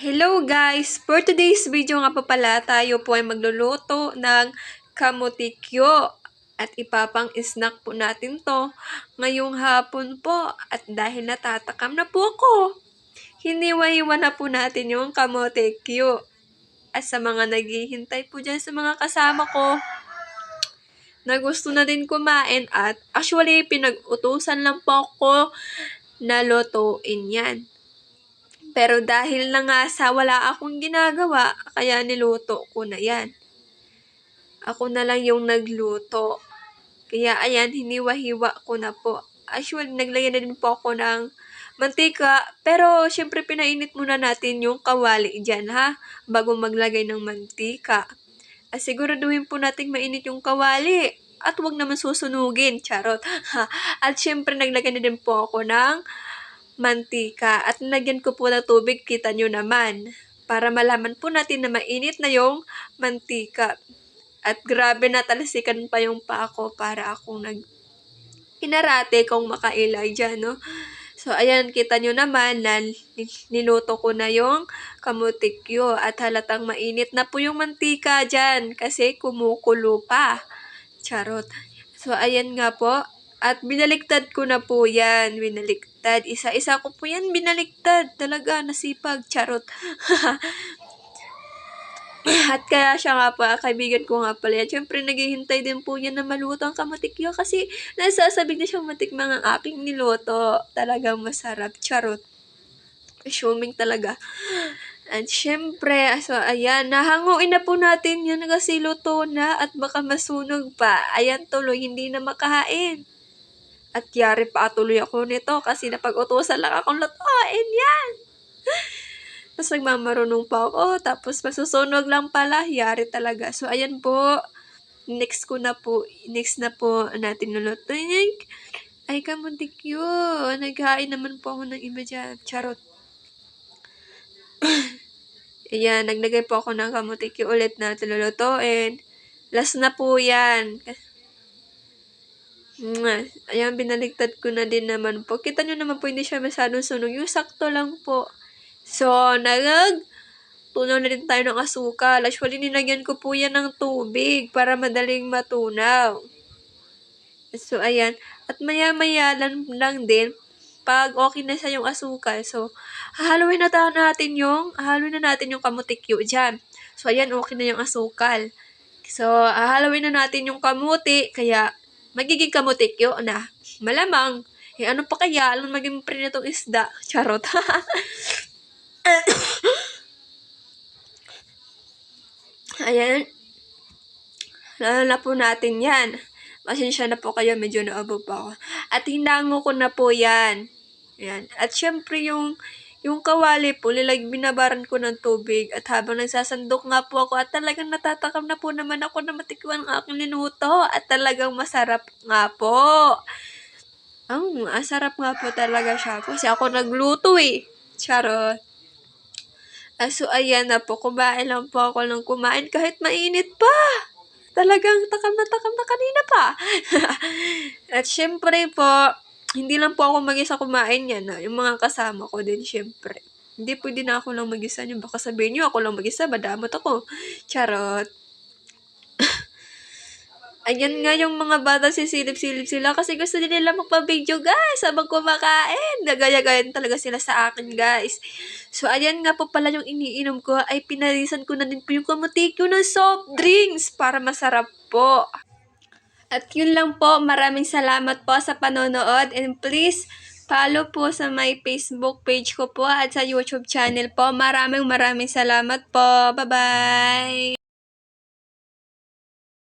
Hello guys! For today's video nga po pala, tayo po ay magluluto ng kamutikyo. At ipapang snack po natin to ngayong hapon po. At dahil natatakam na po ako, hiniwa-hiwa na po natin yung kamutikyo. At sa mga naghihintay po dyan sa mga kasama ko, na gusto na din kumain at actually pinag-utusan lang po ako na lutuin yan. Pero dahil na nga sa wala akong ginagawa, kaya niluto ko na yan. Ako na lang yung nagluto. Kaya ayan, hiniwa-hiwa ko na po. Actually, naglagay na din po ako ng mantika. Pero syempre pinainit muna natin yung kawali dyan ha, bago maglagay ng mantika. At siguraduhin po natin mainit yung kawali. At huwag naman susunugin, charot. At syempre naglagay na din po ako ng mantika at nilagyan ko po ng tubig, kita nyo naman, para malaman po natin na mainit na yung mantika. At grabe na talasikan pa yung pa ako para akong inarate kung makailay dyan, no? So, ayan, kita nyo naman na niluto ko na yung kamutikyo at halatang mainit na po yung mantika dyan kasi kumukulo pa. Charot. So, ayan nga po. At binaliktad ko na po yan. Binaliktad. Isa-isa ko po yan binaliktad. Talaga, nasipag. Charot. At kaya siya nga po, kaibigan ko nga pala yan. Siyempre, naghihintay din po yan na maluto ang kamutikyo kasi nasasabik na siyang matikmang ang aking niluto. Talagang masarap. Charot. Assuming talaga. At syempre, so ayan, nahanguin na po natin yan kasi luto na at baka masunog pa. Ayan tuloy, hindi na makahain. At yari pa tuloy ako nito kasi napag-utusan lang akong lutuin yan. Tapos nagmamarunong pa ako, tapos masusunog lang pala, yari talaga. So ayan po, next na po natin lulutuin. Ay kamutikyo, naghain naman po ako ng iba dyan. Charot. Ayan, naglagay po ako ng kamutikyo ulit na lulutuin. Last na po yan. Ayan, binaligtad ko na din naman po. Kita nyo naman po, hindi siya masyadong sunog. Yung sakto lang po. So, tunaw na din tayo ng asukal. Actually, nilagyan ko po yan ng tubig para madaling matunaw. So, ayan. At maya-maya lang din, pag okay na siya yung asukal, so, hahaluin na natin yung kamutikyo dyan. So, ayan, okay na yung asukal. So, hahaluin na natin yung kamuti, kaya, magiging kamutikyo na. Malamang, ano pa kaya, alam maging prinitong isda. Charot. Ayan. Lala po natin yan. Pasensya na po kayo, medyo naabo pa ako. At hinango ko na po yan. Ayan. At syempre yung kawali po, binabaran ko ng tubig. At habang nagsasandok nga po ako, at talagang natatakam na po naman ako na matikman ang aking niluto. At talagang masarap nga po. Ang masarap nga po talaga siya. Kasi ako nagluto eh. Charot. So, ayan na po. Kumain lang po ako ng kumain kahit mainit pa. Talagang takam na kanina pa. At syempre po, hindi lang po ako mag-isa kumain yan. Yung mga kasama ko din, syempre. Hindi pwede na ako lang mag-isa nyo. Baka sabihin nyo, ako lang mag-isa, madamot ako. Charot. Ayan nga yung mga bata, sisilip-silip sila kasi gusto nila magpa-video guys habang kumakain. Nagaya-gayan talaga sila sa akin guys. So ayan nga po pala yung iniinom ko ay pinarisan ko na din po yung kamutikyo ng soft drinks para masarap po. At yun lang po, maraming salamat po sa panonood and please follow po sa my Facebook page ko po at sa YouTube channel po. Maraming salamat po. Bye-bye!